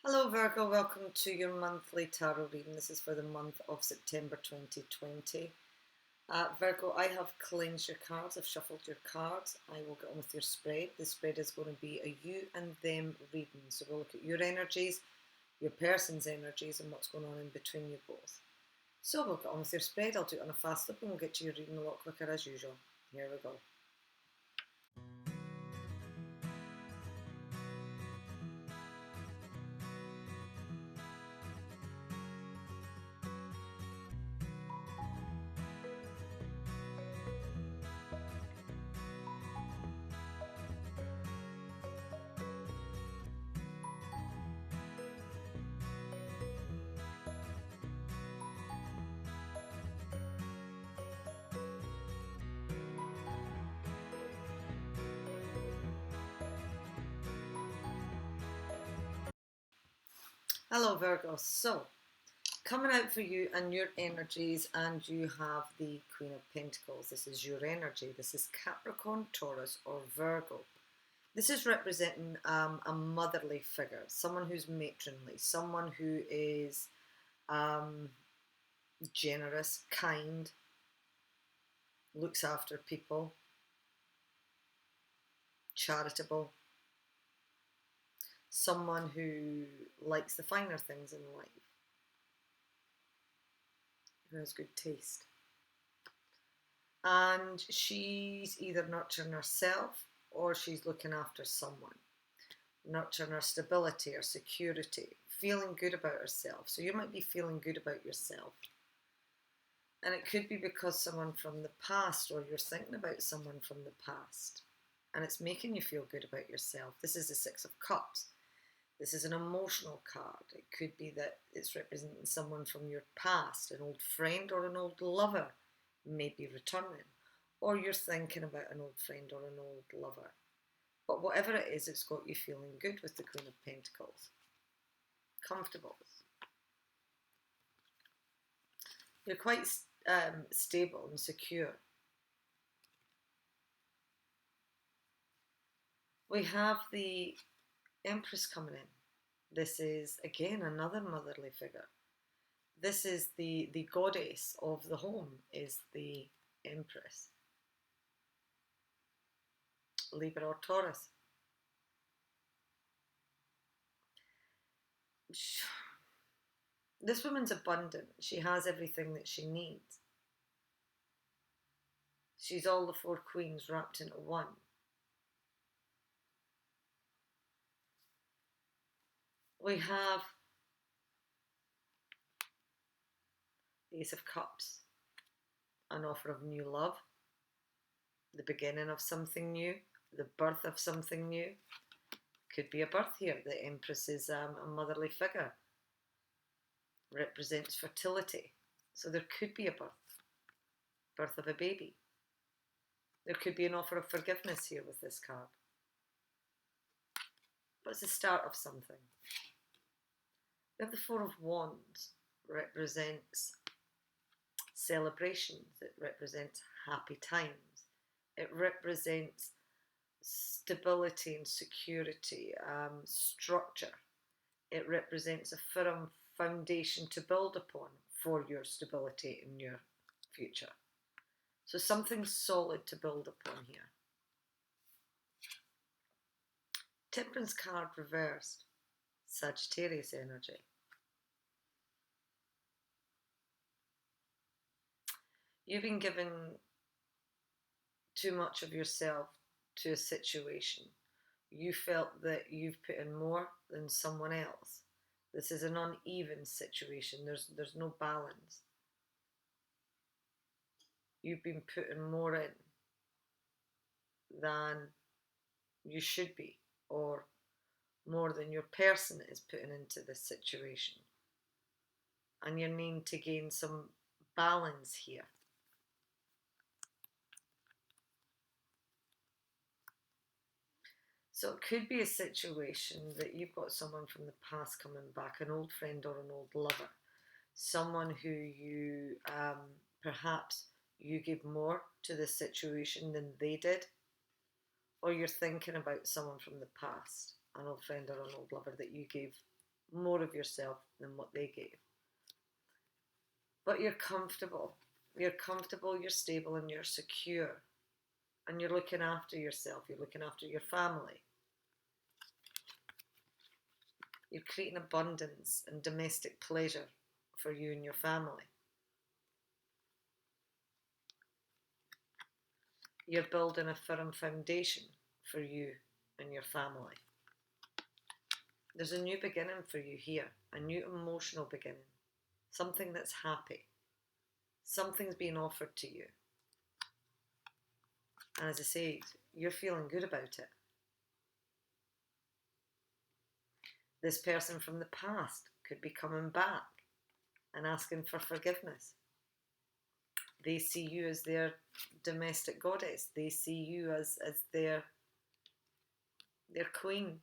Hello Virgo, welcome to your monthly tarot reading. This is for the month of September 2020. Virgo, I have cleansed your cards, I've shuffled your cards. I will get on with your spread. The spread is going to be a you and them reading. So we'll look at your energies, your person's energies, and what's going on in between you both. So we'll get on with your spread. I'll do it on a fast flip and we'll get to your reading a lot quicker as usual. Here we go. Hello Virgo, so coming out for you and your energies, and you have the Queen of Pentacles. This is your energy. This is Capricorn, Taurus or Virgo. This is representing a motherly figure, someone who's matronly, someone who is generous, kind, looks after people, charitable, someone who likes the finer things in life, who has good taste. And she's either nurturing herself or she's looking after someone, nurturing her stability or security, feeling good about herself. So you might be feeling good about yourself. And it could be because someone from the past, or you're thinking about someone from the past, and it's making you feel good about yourself. This is the Six of Cups. This is an emotional card. It could be that it's representing someone from your past, an old friend or an old lover may be returning, or you're thinking about an old friend or an old lover. But whatever it is, it's got you feeling good with the Queen of Pentacles. Comfortable. You're quite stable and secure. We have the Empress coming in. This is, again, another motherly figure. This is the goddess of the home, is the Empress. Libra or Taurus. This woman's abundant. She has everything that she needs. She's all the four queens wrapped into one. We have the Ace of Cups, an offer of new love, the beginning of something new, the birth of something new. Could be a birth here. The Empress is a motherly figure, represents fertility. So there could be a birth of a baby. There could be an offer of forgiveness here with this card. But it's the start of something. We have the Four of Wands, represents celebrations. It represents happy times. It represents stability and security, structure. It represents a firm foundation to build upon for your stability in your future. So something solid to build upon here. Temperance card reversed. Sagittarius energy. You've been given too much of yourself to a situation. You felt that you've put in more than someone else. This is an uneven situation. There's no balance. You've been putting more in than you should be, or more than your person is putting into this situation. And you need to gain some balance here. So it could be a situation that you've got someone from the past coming back, an old friend or an old lover, someone who you perhaps you give more to the situation than they did, or you're thinking about someone from the past, an old friend or an old lover that you gave more of yourself than what they gave. But you're comfortable. You're comfortable, you're stable, and you're secure. And you're looking after yourself. You're looking after your family. You're creating abundance and domestic pleasure for you and your family. You're building a firm foundation for you and your family. There's a new beginning for you here, a new emotional beginning, something that's happy. Something's being offered to you. And as I say, you're feeling good about it. This person from the past could be coming back and asking for forgiveness. They see you as their domestic goddess. They see you as their queen.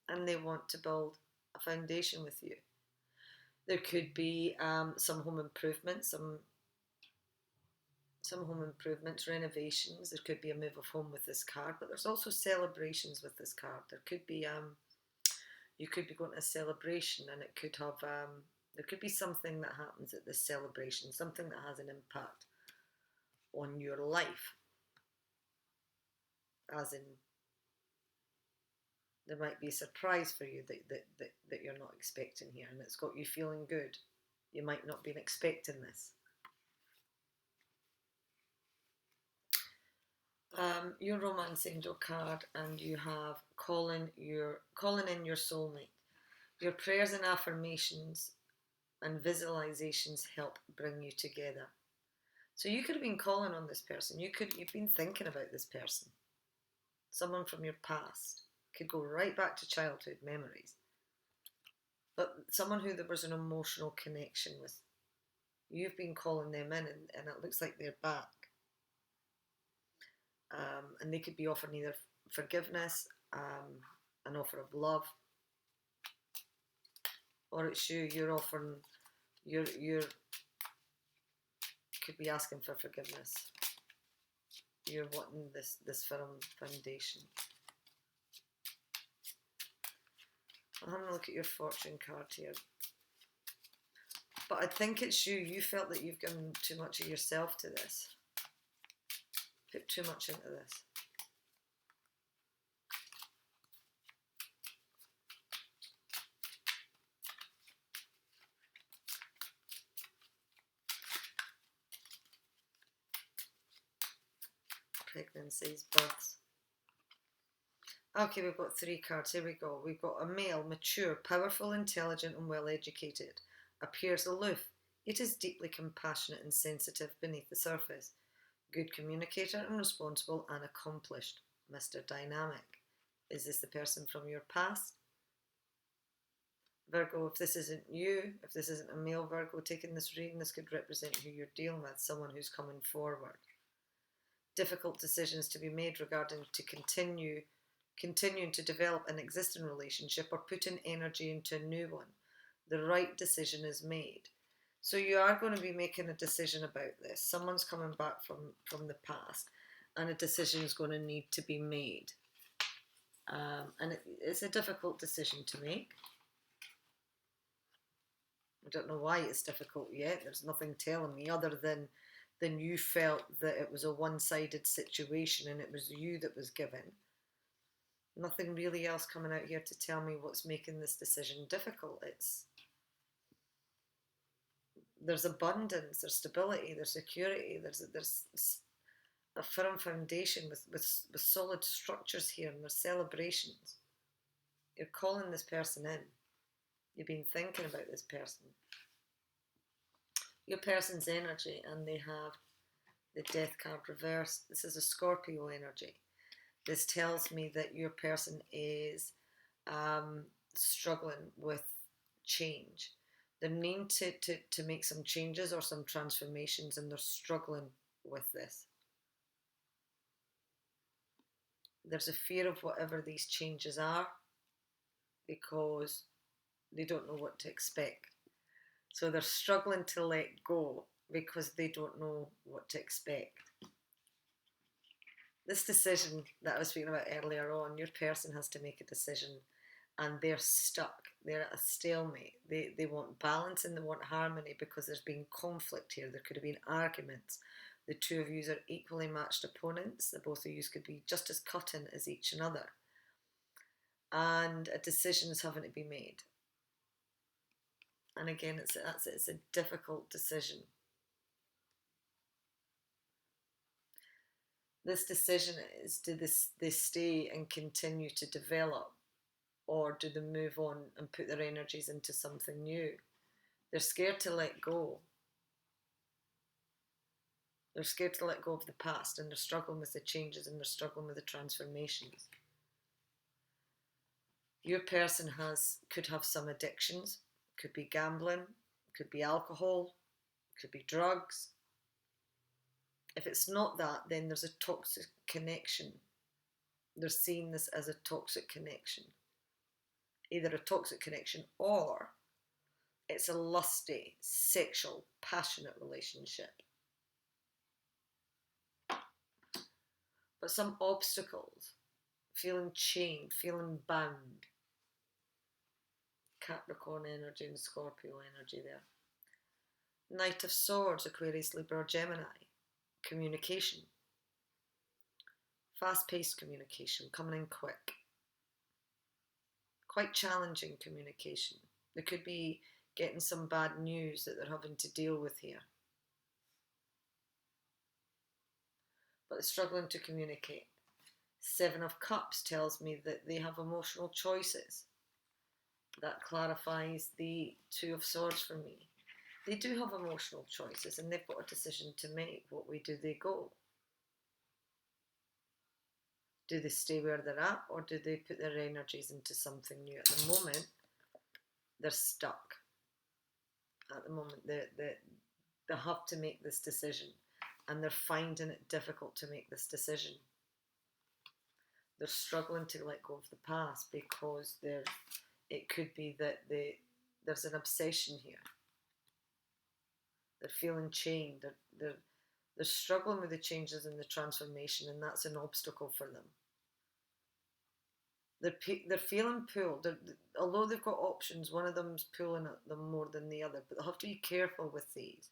And they want to build a foundation with you. There could be some home improvements, some home improvements, renovations. There could be a move of home with this card, but there's also celebrations with this card. There could be you could be going to a celebration, and it could have there could be something that happens at this celebration, something that has an impact on your life, as in there might be a surprise for you that you're not expecting here, and it's got you feeling good. You might not have been expecting this. Your romance angel card, and you have calling in your soulmate. Your prayers and affirmations and visualizations help bring you together. So you could have been calling on this person. You've been thinking about this person. Someone from your past. Could go right back to childhood memories. But someone who there was an emotional connection with. You've been calling them in, and it looks like they're back. And they could be offering either forgiveness, an offer of love, or it's you're offering, you're could be asking for forgiveness. You're wanting this firm foundation. I'm having a look at your fortune card here. But I think it's you. You felt that you've given too much of yourself to this. Put too much into this. Pregnancies, births. Okay, we've got 3 cards. Here we go. We've got a male, mature, powerful, intelligent, and well educated. Appears aloof, yet is deeply compassionate and sensitive beneath the surface. Good communicator and responsible and accomplished. Mr. Dynamic. Is this the person from your past? Virgo, if this isn't you, if this isn't a male Virgo taking this reading, this could represent who you're dealing with, someone who's coming forward. Difficult decisions to be made regarding to continuing to develop an existing relationship or putting energy into a new one. The right decision is made. So you are going to be making a decision about this. Someone's coming back from the past, and a decision is going to need to be made. And it's a difficult decision to make. I don't know why it's difficult yet. There's nothing telling me other than you felt that it was a one-sided situation and it was you that was given. Nothing really else coming out here to tell me what's making this decision difficult. There's abundance, there's stability, there's security, there's a firm foundation with solid structures here, and there's celebrations. You're calling this person in. You've been thinking about this person. Your person's energy, and they have the Death card reversed. This is a Scorpio energy. This tells me that your person is struggling with change. They're needing to make some changes or some transformations, and they're struggling with this. There's a fear of whatever these changes are because they don't know what to expect. So they're struggling to let go because they don't know what to expect. This decision that I was speaking about earlier on, your person has to make a decision, and they're stuck. They're at a stalemate. They want balance and they want harmony because there's been conflict here. There could have been arguments. The two of you are equally matched opponents. The both of you could be just as cutting as each other. And a decision is having to be made. And again, it's a difficult decision. This decision is, do they stay and continue to develop, or do they move on and put their energies into something new? They're scared to let go. They're scared to let go of the past, and they're struggling with the changes, and they're struggling with the transformations. Your person could have some addictions. Could be gambling, could be alcohol, could be drugs. If it's not that, then there's a toxic connection. They're seeing this as a toxic connection. Either a toxic connection or it's a lusty, sexual, passionate relationship. But some obstacles, feeling chained, feeling bound. Capricorn energy and Scorpio energy there. Knight of Swords, Aquarius, Libra, or Gemini. Communication. Fast-paced communication, coming in quick. Quite challenging communication. There could be getting some bad news that they're having to deal with here. But they're struggling to communicate. Seven of Cups tells me that they have emotional choices. That clarifies the Two of Swords for me. They do have emotional choices and they've got a decision to make. What way do they go? Do they stay where they're at, or do they put their energies into something new? At the moment, they're stuck. At the moment, they have to make this decision, and they're finding it difficult to make this decision. They're struggling to let go of the past because it could be that there's an obsession here. They're feeling chained. They're struggling with the changes and the transformation, and that's an obstacle for them. They're feeling pulled. Although they've got options, one of them's pulling at them more than the other, but they'll have to be careful with these.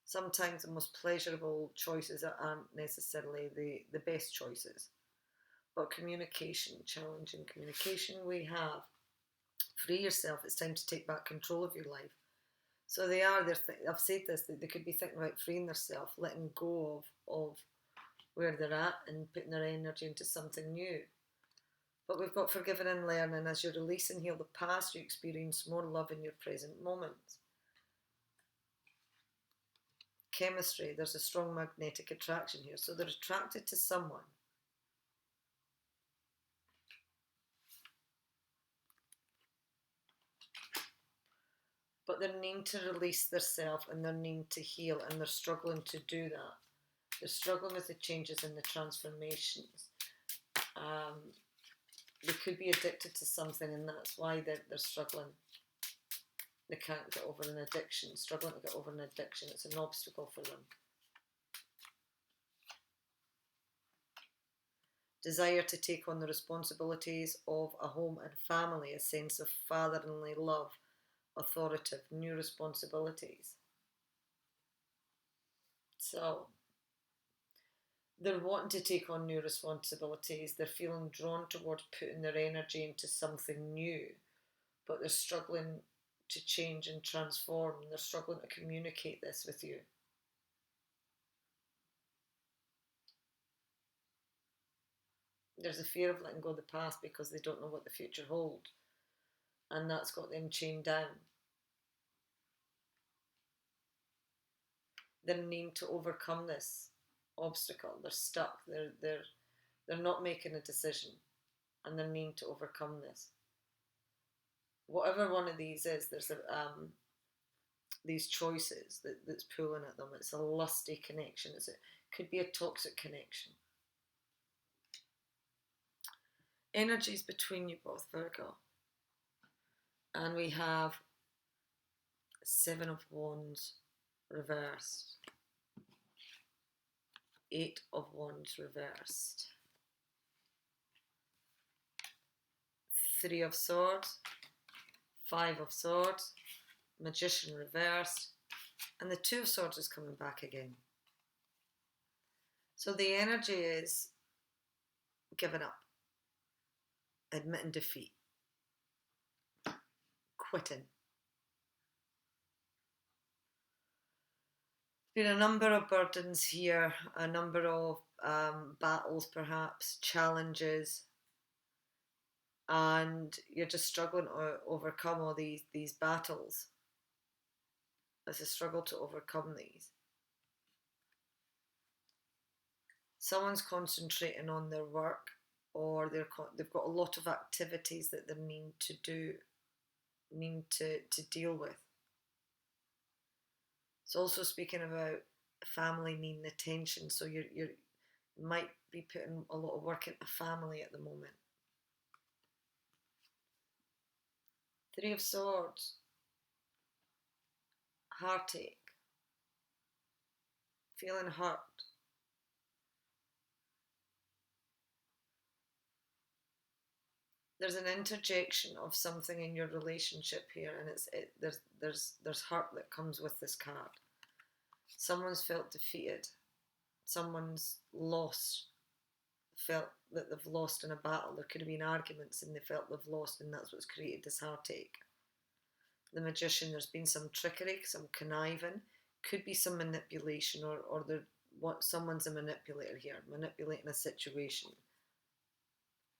Sometimes the most pleasurable choices aren't necessarily the best choices. But communication, challenging communication, we have free yourself. It's time to take back control of your life. So I've said this, they could be thinking about freeing themselves, letting go of where they're at and putting their energy into something new. But we've got forgiving and learning. As you release and heal the past, you experience more love in your present moments. Chemistry, there's a strong magnetic attraction here. So they're attracted to someone. But they're needing to release themselves and they're needing to heal, and they're struggling to do that. They're struggling with the changes and the transformations. They could be addicted to something, and that's why they're struggling. They can't get over an addiction. Struggling to get over an addiction, it's an obstacle for them. Desire to take on the responsibilities of a home and family, a sense of fatherly love, authoritative, new responsibilities. So they're wanting to take on new responsibilities. They're feeling drawn towards putting their energy into something new, but they're struggling to change and transform. They're struggling to communicate this with you. There's a fear of letting go of the past because they don't know what the future holds, and that's got them chained down. They're needing to overcome this obstacle. They're stuck. They're not making a decision, and they're needing to overcome this. Whatever one of these is, there's these choices that's pulling at them. It's a lusty connection. It could be a toxic connection. Energies between you both, Virgo. And we have Seven of Wands reversed. Eight of Wands reversed. Three of Swords, Five of Swords, Magician reversed, and the Two of Swords is coming back again. So the energy is giving up, admitting defeat, quitting. Been a number of burdens here, a number of battles perhaps, challenges, and you're just struggling to overcome all these battles. It's a struggle to overcome these. Someone's concentrating on their work, or they've got a lot of activities that they need to do, need to deal with. It's also speaking about family needing attention, so you might be putting a lot of work into family at the moment. Three of Swords, heartache, feeling hurt. There's an interjection of something in your relationship here, and there's hurt that comes with this card. Someone's felt defeated. Someone's felt that they've lost in a battle. There could have been arguments and they felt they've lost, and that's what's created this heartache. The Magician, there's been some trickery, some conniving, could be some manipulation, or someone's a manipulator here, manipulating a situation.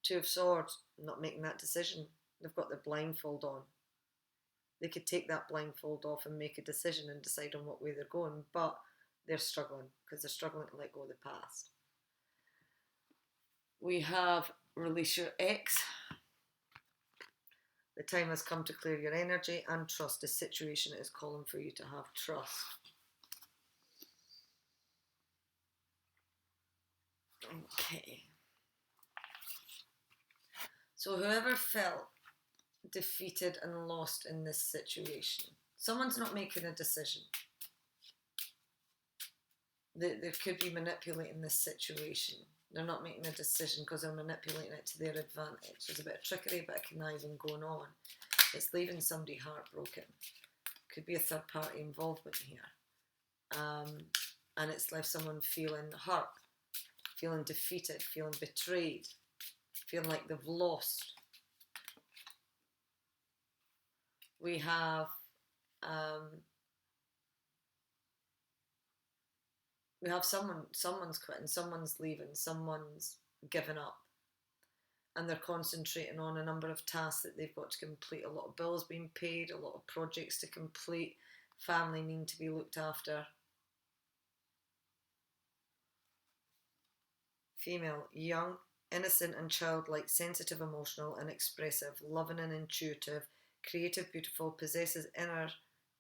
Two of Swords, not making that decision. They've got their blindfold on. They could take that blindfold off and make a decision and decide on what way they're going, but they're struggling because they're struggling to let go of the past. We have release your ex. The time has come to clear your energy and trust. The situation is calling for you to have trust. Okay. So whoever felt defeated and lost in this situation, someone's not making a decision. They could be manipulating this situation. They're not making a decision because they're manipulating it to their advantage. There's a bit of trickery, a bit of conniving going on. It's leaving somebody heartbroken. Could be a third party involvement here. And it's left someone feeling hurt, feeling defeated, feeling betrayed, feeling like they've lost. We have someone's quitting, someone's leaving, someone's given up, and they're concentrating on a number of tasks that they've got to complete. A lot of bills being paid, a lot of projects to complete, family needing to be looked after. Female, young, innocent and childlike, sensitive, emotional and expressive, loving and intuitive, creative, beautiful, possesses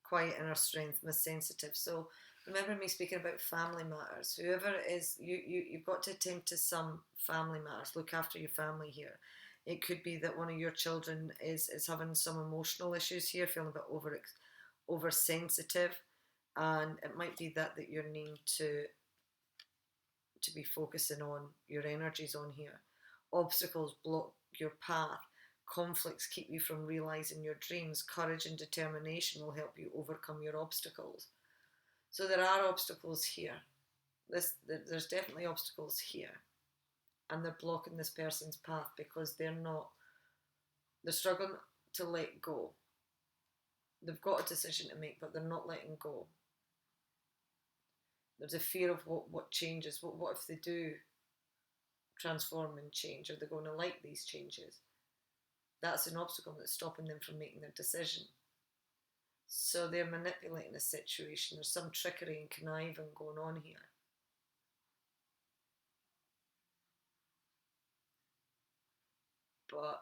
quiet inner strength, most sensitive. So remember me speaking about family matters. Whoever it is, you've got to attend to some family matters. Look after your family here. It could be that one of your children is having some emotional issues here, feeling a bit oversensitive, and it might be that you're needing to be focusing on your energies on here. Obstacles block your path. Conflicts keep you from realising your dreams. Courage and determination will help you overcome your obstacles. So there are obstacles here. There's definitely obstacles here. And they're blocking this person's path because they're struggling to let go. They've got a decision to make, but they're not letting go. There's a fear of what changes. What if they do transform and change? Are they going to like these changes? That's an obstacle that's stopping them from making their decision. So they're manipulating the situation. There's some trickery and conniving going on here. But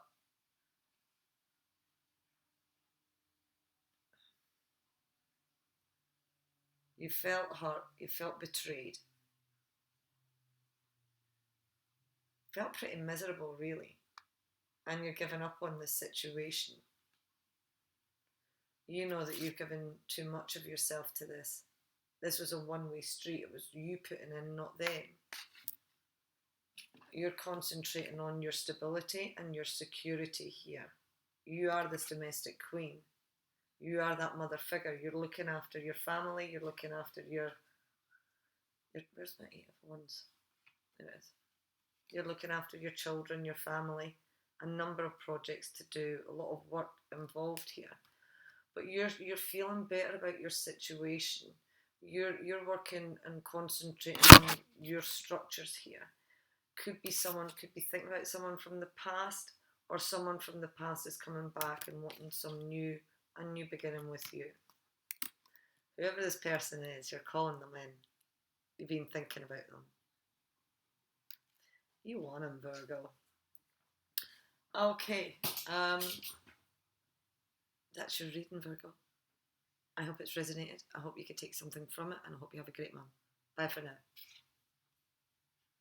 you felt hurt, you felt betrayed. Felt pretty miserable, really. And you're giving up on this situation. You know that you've given too much of yourself to this. This was a one-way street. It was you putting in, not them. You're concentrating on your stability and your security here. You are this domestic queen. You are that mother figure. You're looking after your family. You're looking after your where's my 8 of Wands? There it is. You're looking after your children, your family, a number of projects to do, a lot of work involved here. But you're feeling better about your situation. You're working and concentrating on your structures here. Could be thinking about someone from the past, or someone from the past is coming back and wanting a new beginning with you. Whoever this person is, you're calling them in. You've been thinking about them. You want them, Virgo. Okay, that's your reading, Virgo. I hope it's resonated. I hope you could take something from it, and I hope you have a great month. Bye for now.